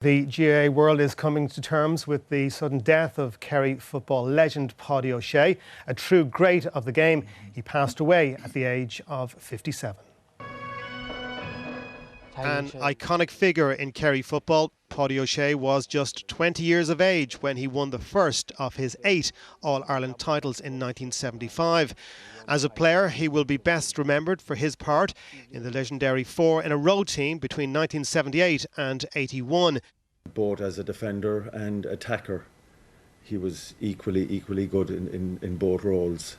The GAA world is coming to terms with the sudden death of Kerry football legend Páidí Ó Sé, a true great of the game. He passed away at the age of 57. An iconic figure in Kerry football, Páidí Ó Sé was just 20 years of age when he won the first of his 8 All-Ireland titles in 1975. As a player, he will be best remembered for his part in the legendary 4-in-a-row team between 1978 and 81. Both as a defender and attacker, he was equally good in both roles.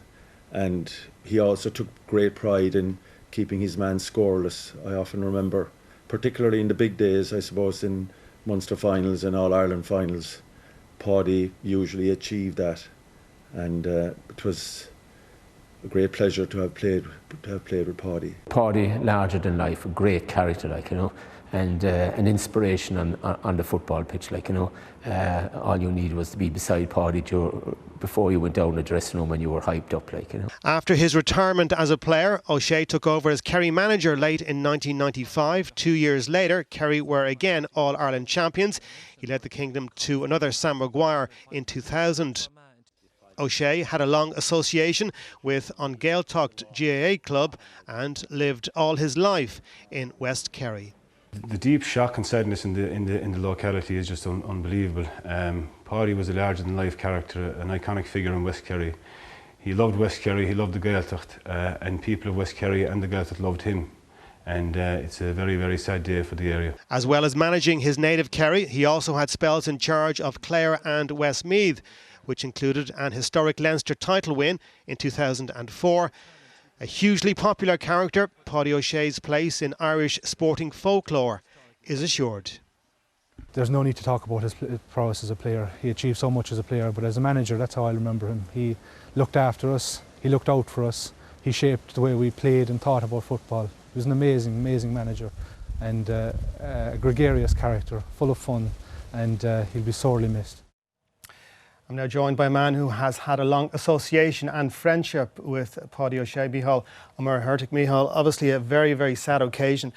And he also took great pride in keeping his man scoreless. I often remember, particularly in the big days, I suppose, in Munster finals and All-Ireland finals, Páidí usually achieved that. And it was a great pleasure to have played with Páidí. Páidí, larger than life, a great character, and an inspiration on the football pitch, all you needed was to be beside Páidí before you went down the dressing room and you were hyped up, After his retirement as a player, O'Shea took over as Kerry manager late in 1995. 2 years later, Kerry were again All-Ireland champions. He led the kingdom to another Sam Maguire in 2000. O'Shea had a long association with An Gaeltacht GAA club and lived all his life in West Kerry. The deep shock and sadness in the locality is just unbelievable. Páidí was a larger-than-life character, an iconic figure in West Kerry. He loved West Kerry, he loved the Gaeltacht, and people of West Kerry and the Gaeltacht loved him. And it's a very sad day for the area. As well as managing his native Kerry, he also had spells in charge of Clare and Westmeath, which included an historic Leinster title win in 2004. A hugely popular character, Páidí Ó Sé's place in Irish sporting folklore is assured. There's no need to talk about his prowess as a player. He achieved so much as a player, but as a manager, that's how I remember him. He looked after us, he looked out for us, he shaped the way we played and thought about football. He was an amazing manager and a gregarious character, full of fun, and he'll be sorely missed. I'm now joined by a man who has had a long association and friendship with Páidí Ó Sé, Micheál Amar Hertig. Micheál, obviously a very sad occasion.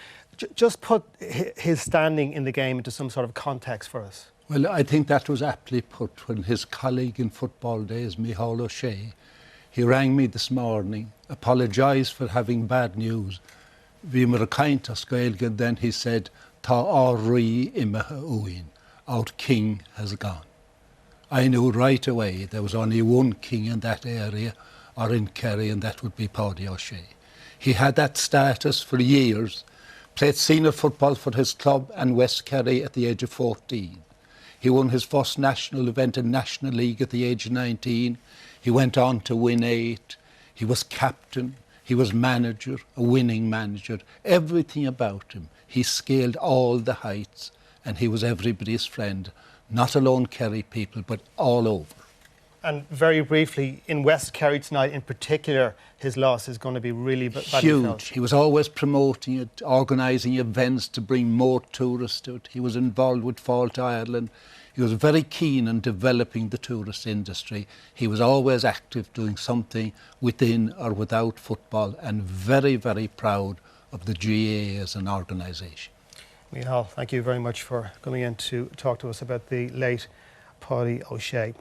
Just put his standing in the game into some sort of context for us. Well, I think that was aptly put when his colleague in football days, Páidí Ó Sé, he rang me this morning, apologised for having bad news. Bhí mar a caint as Gaeilge, then he said, Tá áraí imethe uainn, our king has gone. I knew right away there was only one king in that area, or in Kerry, and that would be Páidí Ó Sé. He had that status for years, played senior football for his club and West Kerry at the age of 14. He won his first national event in National League at the age of 19. He went on to win 8. He was captain. He was manager, a winning manager. Everything about him. He scaled all the heights, and he was everybody's friend. Not alone Kerry people, but all over. And very briefly, in West Kerry tonight in particular, his loss is going to be really badly huge. Felt. He was always promoting it, organising events to bring more tourists to it. He was involved with Fault Ireland. He was very keen on developing the tourist industry. He was always active, doing something within or without football, and very proud of the GAA as an organisation. Micheál, thank you very much for coming in to talk to us about the late Páidí Ó Sé.